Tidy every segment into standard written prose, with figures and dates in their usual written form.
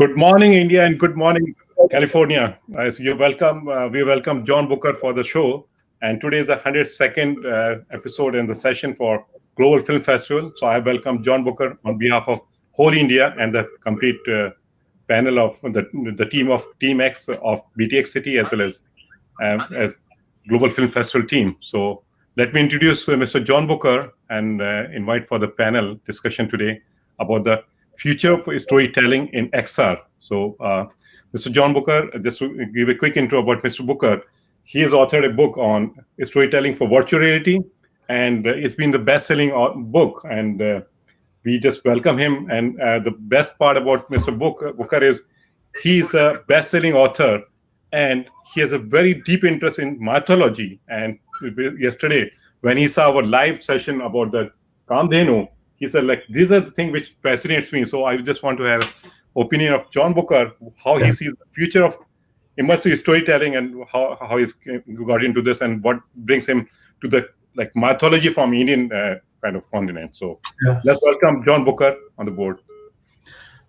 Good morning, India, and good morning, California. So you're welcome. We welcome John Booker for the show. And today is the 102nd episode in the session for Global Film Festival. So I welcome John Booker on behalf of whole India and the complete panel of the team of Team X of BTXCity as Global Film Festival team. So let me introduce Mr. John Booker and invite for the panel discussion today about the future of storytelling in XR. So, Mr. John Booker, just to give a quick intro about Mr. Booker, he has authored a book on storytelling for virtual reality, and it's been the best-selling book. And we just welcome him. And the best part about Mr. Booker is he's a best-selling author, and he has a very deep interest in mythology. And yesterday, when he saw our live session about the Kamdhenu, he said, like, these are the things which fascinates me. So I just want to have opinion of John Booker, how he sees the future of immersive storytelling and how he's got into this and what brings him to the mythology from Indian kind of continent. So let's welcome John Booker on the board.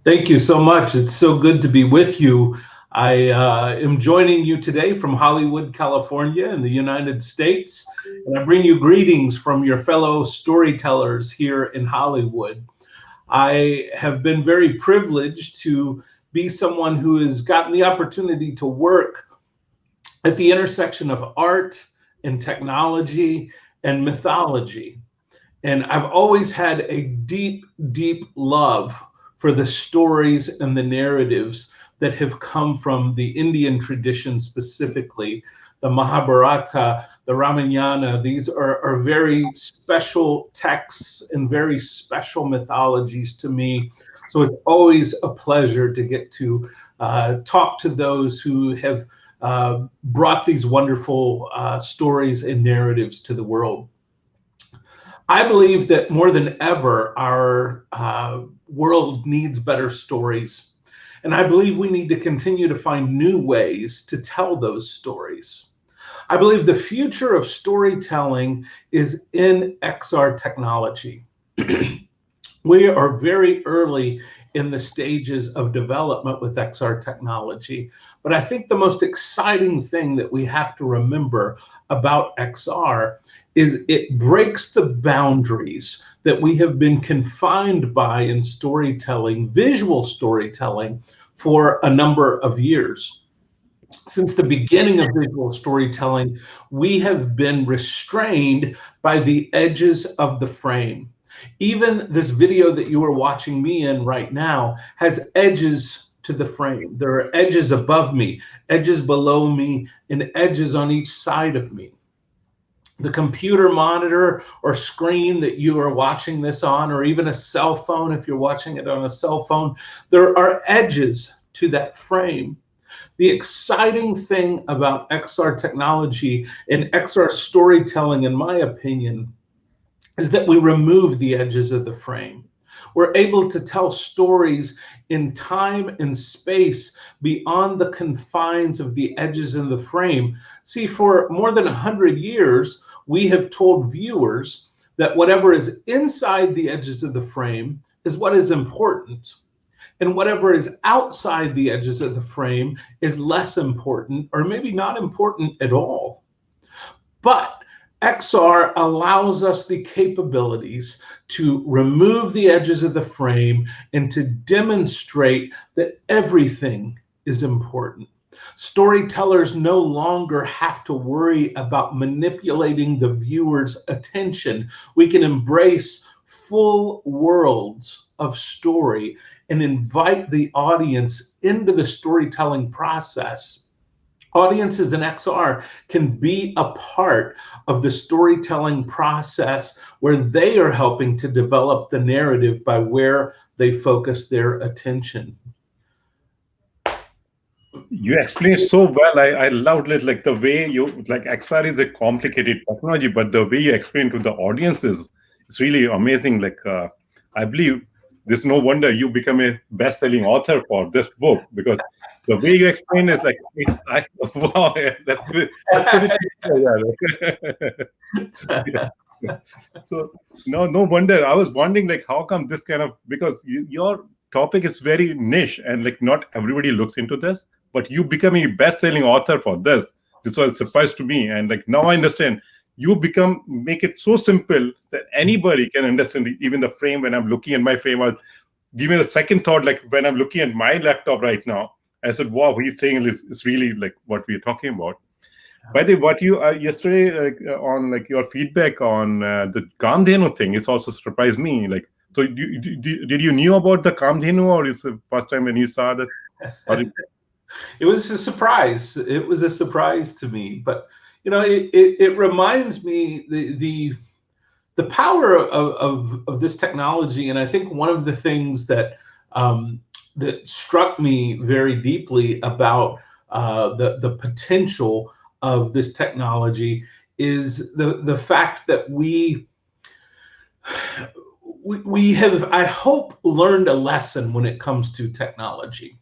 Thank you so much. It's so good to be with you. I am joining you today from Hollywood, California in the United States, and I bring you greetings from your fellow storytellers here in Hollywood. I have been very privileged to be someone who has gotten the opportunity to work at the intersection of art and technology and mythology. And I've always had a deep, deep love for the stories and the narratives that have come from the Indian tradition, specifically the Mahabharata, the Ramayana. These are very special texts and very special mythologies to me. So it's always a pleasure to get to talk to those who have brought these wonderful stories and narratives to the world. I believe that more than ever, our world needs better stories. And I believe we need to continue to find new ways to tell those stories. I believe the future of storytelling is in XR technology. We are very early in the stages of development with XR technology, but I think the most exciting thing that we have to remember about XR is it breaks the boundaries that we have been confined by in storytelling, visual storytelling, for a number of years. Since the beginning of visual storytelling, we have been restrained by the edges of the frame. Even this video that you are watching me in right now has edges to the frame. There are edges above me, edges below me, and edges on each side of me. The computer monitor or screen that you are watching this on, or even a cell phone, if you're watching it on a cell phone, there are edges to that frame. The exciting thing about XR technology and XR storytelling, in my opinion, is that we remove the edges of the frame. We're able to tell stories in time and space beyond the confines of the edges in the frame. See, for more than 100 years, we have told viewers that whatever is inside the edges of the frame is what is important, and whatever is outside the edges of the frame is less important, or maybe not important at all. But XR allows us the capabilities to remove the edges of the frame and to demonstrate that everything is important. Storytellers no longer have to worry about manipulating the viewer's attention. We can embrace full worlds of story and invite the audience into the storytelling process. Audiences in XR can be a part of the storytelling process where they are helping to develop the narrative by where they focus their attention. You explained so well. I loved it, like the way you, like, XR is a complicated technology, but the way you explain to the audiences, it's really amazing. Like, I believe there's no wonder you become a best-selling author for this book, because the way you explain is like, wow, that's pretty yeah. So no wonder. I was wondering, like, how come this kind of, because your topic is very niche and like not everybody looks into this, but you becoming a best-selling author for this was a surprise to me. And like now I understand you make it so simple that anybody can understand even the frame. When I'm looking at my frame, I'll give me a second thought. Like when I'm looking at my laptop right now, I said, wow, he's saying is really like what we're talking about. By the way, what you yesterday on like your feedback on the Kamdhenu thing, it's also surprised me. Like, so did you knew about the Kamdhenu, or is the first time when you saw that? It was a surprise. It was a surprise to me, but it reminds me the power of this technology. And I think one of the things that that struck me very deeply about the potential of this technology is the fact that we have, I hope, learned a lesson when it comes to technology.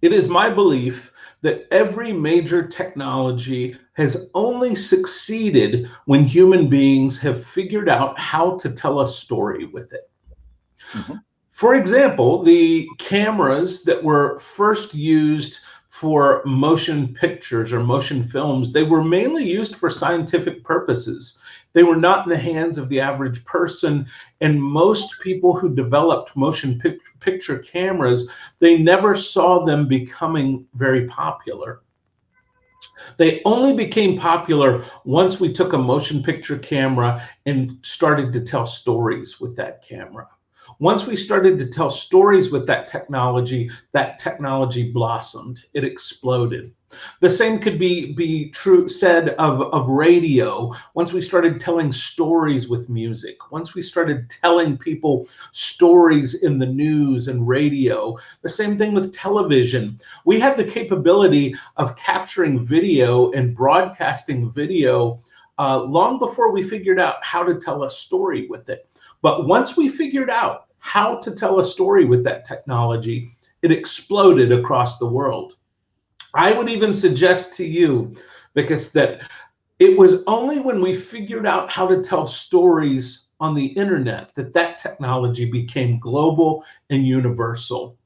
It is my belief that every major technology has only succeeded when human beings have figured out how to tell a story with it. Mm-hmm. For example, the cameras that were first used for motion pictures or motion films, they were mainly used for scientific purposes. They were not in the hands of the average person, and most people who developed motion picture cameras, they never saw them becoming very popular. They only became popular once we took a motion picture camera and started to tell stories with that camera. Once we started to tell stories with that technology blossomed. It exploded. The same could be true said of radio. Once we started telling stories with music, once we started telling people stories in the news and radio, the same thing with television. We have the capability of capturing video and broadcasting video long before we figured out how to tell a story with it. But once we figured out how to tell a story with that technology, it exploded across the world. I would even suggest to you, because that it was only when we figured out how to tell stories on the internet that technology became global and universal.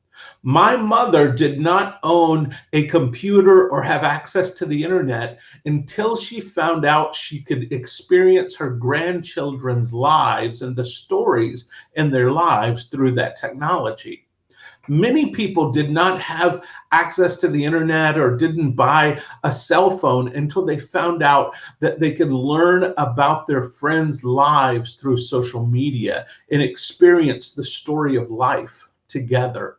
My mother did not own a computer or have access to the internet until she found out she could experience her grandchildren's lives and the stories in their lives through that technology. Many people did not have access to the internet or didn't buy a cell phone until they found out that they could learn about their friends' lives through social media and experience the story of life together.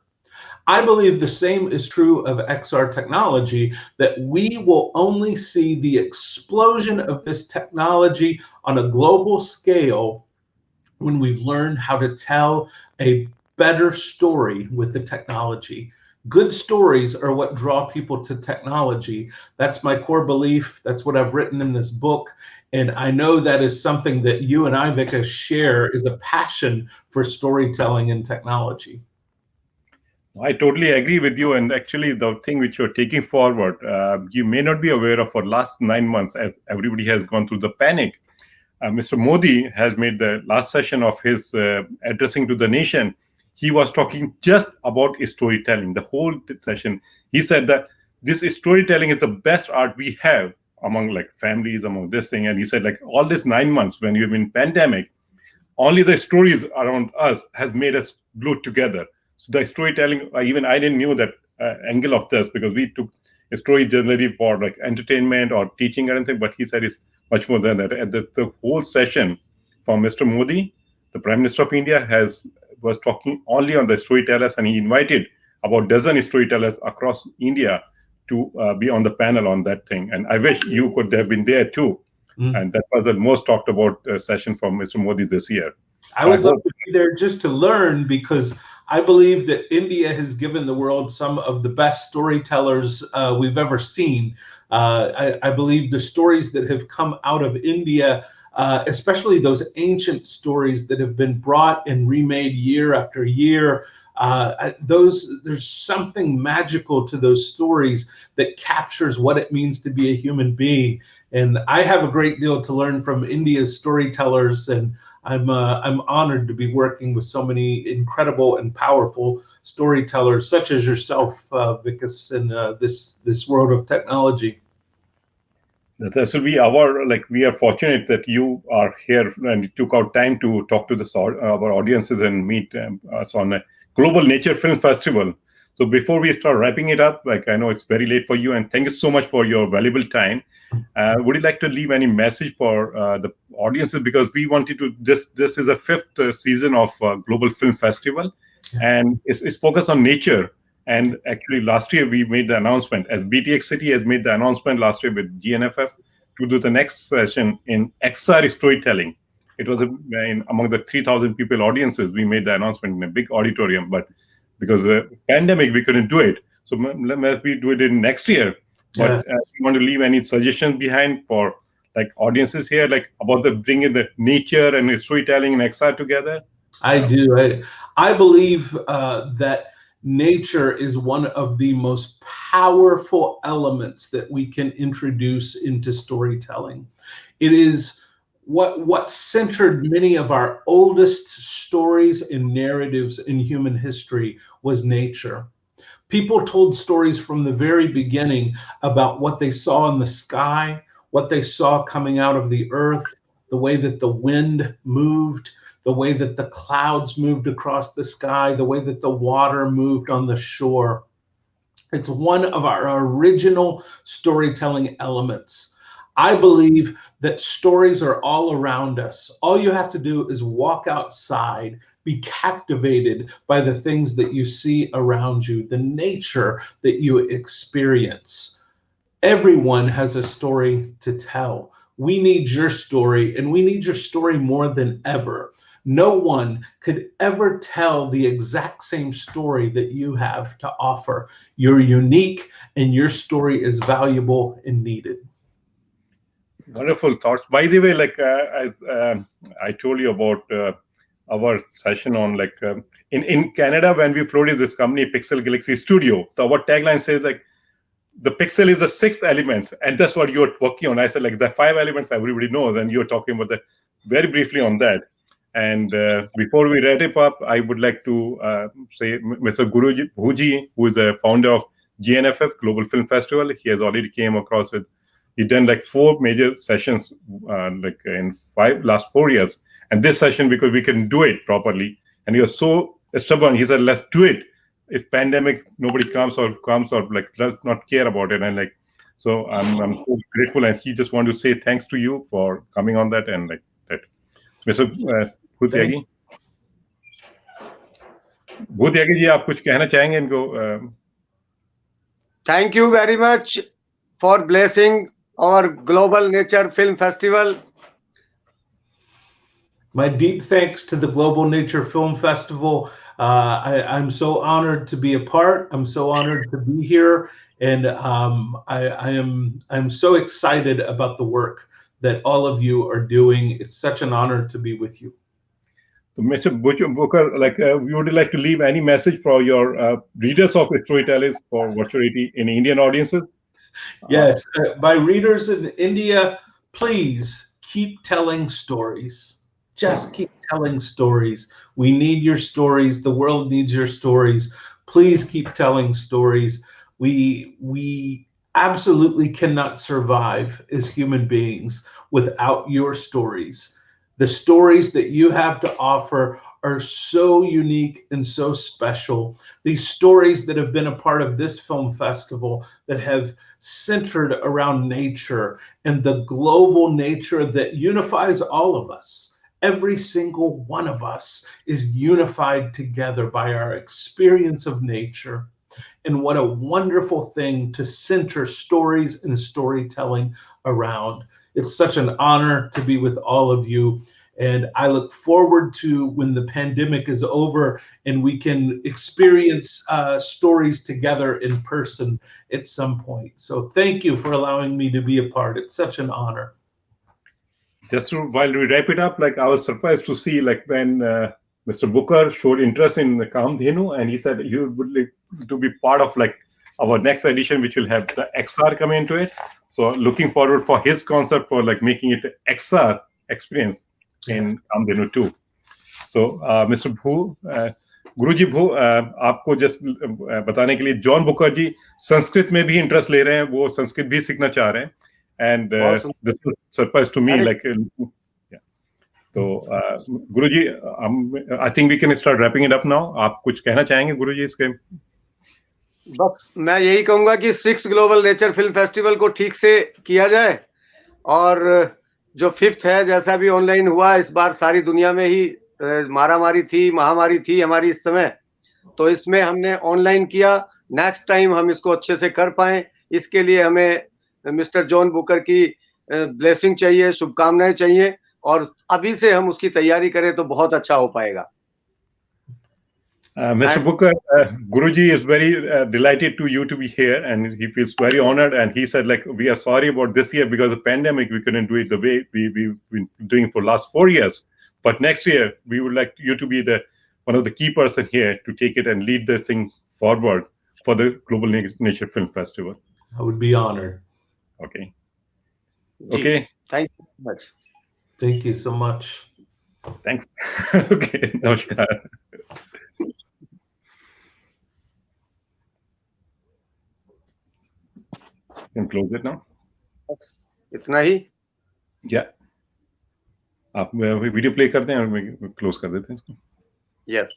I believe the same is true of XR technology, that we will only see the explosion of this technology on a global scale when we've learned how to tell a better story with the technology. Good stories are what draw people to technology. That's my core belief. That's what I've written in this book. And I know that is something that you and I, Vika, share, is a passion for storytelling and technology. I totally agree with you. And actually, the thing which you're taking forward, you may not be aware of for last 9 months, as everybody has gone through the panic. Mr. Modi has made the last session of his addressing to the nation. He was talking just about storytelling. The whole session, he said that this storytelling is the best art we have among like families, among this thing. And he said like all this 9 months when you've been pandemic, only the stories around us has made us glued together. So the storytelling, even I didn't know that angle of this, because we took a story generally for like entertainment or teaching or anything, but he said it's much more than that. And the whole session from Mr. Modi, the Prime Minister of India, was talking only on the storytellers, and he invited about a dozen storytellers across India to be on the panel on that thing. And I wish you could have been there too. And that was the most talked about session from Mr. Modi this year. I would love to be there just to learn, because I believe that India has given the world some of the best storytellers we've ever seen. I believe the stories that have come out of India, especially those ancient stories that have been brought and remade year after year, there's something magical to those stories that captures what it means to be a human being. And I have a great deal to learn from India's storytellers, and I'm honored to be working with so many incredible and powerful storytellers such as yourself, Vikas, in this world of technology. So we are fortunate that you are here and took out time to talk to our audiences and meet us on a Global Nature Film Festival. So before we start wrapping it up, I know it's very late for you, and thank you so much for your valuable time. Would you like to leave any message for the audiences? Because we wanted to, this is a fifth season of Global Film Festival, and it's focused on nature. And actually, last year we made the announcement, as BTXCity has made the announcement last year with GNFF, to do the next session in XR storytelling. It was among the 3,000 people audiences. We made the announcement in a big auditorium, but because of the pandemic, we couldn't do it. So maybe do it in next year. But you want to leave any suggestions behind for audiences here, about bringing the nature and storytelling and XR together? I do. I believe that nature is one of the most powerful elements that we can introduce into storytelling. It is what centered many of our oldest stories and narratives in human history was nature. People told stories from the very beginning about what they saw in the sky, what they saw coming out of the earth, the way that the wind moved, the way that the clouds moved across the sky, the way that the water moved on the shore. It's one of our original storytelling elements. I believe that stories are all around us. All you have to do is walk outside, be captivated by the things that you see around you, the nature that you experience. Everyone has a story to tell. We need your story, and we need your story more than ever. No one could ever tell the exact same story that you have to offer. You're unique, and your story is valuable and needed. Wonderful thoughts. By the way, as I told you about our session on in Canada, when we floated this company, Pixel Galaxy Studio, so our tagline says the pixel is the sixth element, and that's what you're working on. I said the five elements everybody knows, and you're talking about very briefly on that. And before we wrap it up, I would like to say Mr. Bhuji, who is a founder of GNFF, Global Film Festival, he has already came across with, he done 4 major sessions in last 4 years. And this session, because we can do it properly, and he was so stubborn, he said, let's do it. If pandemic, nobody comes or does not care about it. And so I'm so grateful. And he just want to say thanks to you for coming on that. And that. Mr. Bhutyagi जी, आप कुछ कहना चाहेंगे इनको? Thank you very much for blessing our Global Nature Film Festival. My deep thanks to the Global Nature Film Festival. I'm so honored to be a part. I'm so honored to be here, and I'm so excited about the work that all of you are doing. It's such an honor to be with you. So, Mr. Bucher, would you like to leave any message for your readers of storytellers for virtuality in Indian audiences? Yes, my readers in India, please keep telling stories. Just keep telling stories. We need your stories. The world needs your stories. Please keep telling stories. We absolutely cannot survive as human beings without your stories. The stories that you have to offer are so unique and so special. These stories that have been a part of this film festival that have centered around nature and the global nature that unifies all of us. Every single one of us is unified together by our experience of nature. And what a wonderful thing to center stories and storytelling around. It's such an honor to be with all of you. And I look forward to when the pandemic is over and we can experience stories together in person at some point. So thank you for allowing me to be a part. It's such an honor. Just while we wrap it up, I was surprised to see when Mr. Booker showed interest in Kamdhenu, and he said he would like to be part of our next edition, which will have the XR come into it. So looking forward for his concept for making it XR experience. in Kamdenu too. So, Mr. Bhu, गुरुजी भू, आपको just बताने के लिए John Booker जी संस्कृत में भी interest ले रहे हैं, वो संस्कृत भी सीखना चाह रहे हैं, and this surprise to me like, तो Guruji I think we can start wrapping it up now. आप कुछ कहना चाहेंगे गुरुजी इसके? बस मैं यही कहूंगा कि 6th global nature film festival को ठीक से किया जाए, और जो 5th है, जैसा भी ऑनलाइन हुआ, इस बार सारी दुनिया में ही महामारी थी हमारी इस समय, तो इसमें हमने ऑनलाइन किया. नेक्स्ट टाइम हम इसको अच्छे से कर पाए, इसके लिए हमें मिस्टर जॉन बुकर की ब्लेसिंग चाहिए, शुभकामनाएं चाहिए, और अभी से हम उसकी तैयारी करें तो बहुत अच्छा हो पाएगा. Mr. Booker, Guruji is very delighted to you to be here, and he feels very honored. And he said, like, we are sorry about this year because of pandemic, we couldn't do it the way we've been doing for last 4 years. But next year, we would like you to be one of the key person here to take it and lead this thing forward for the Global Nature Film Festival. I would be honored. Okay. Okay. Thank you so much. Thank you so much. Thanks. Okay. Namaskar. Can close it now. बस इतना ही. Yeah. आप video play करते हैं और close कर देते हैं इसको. Yes.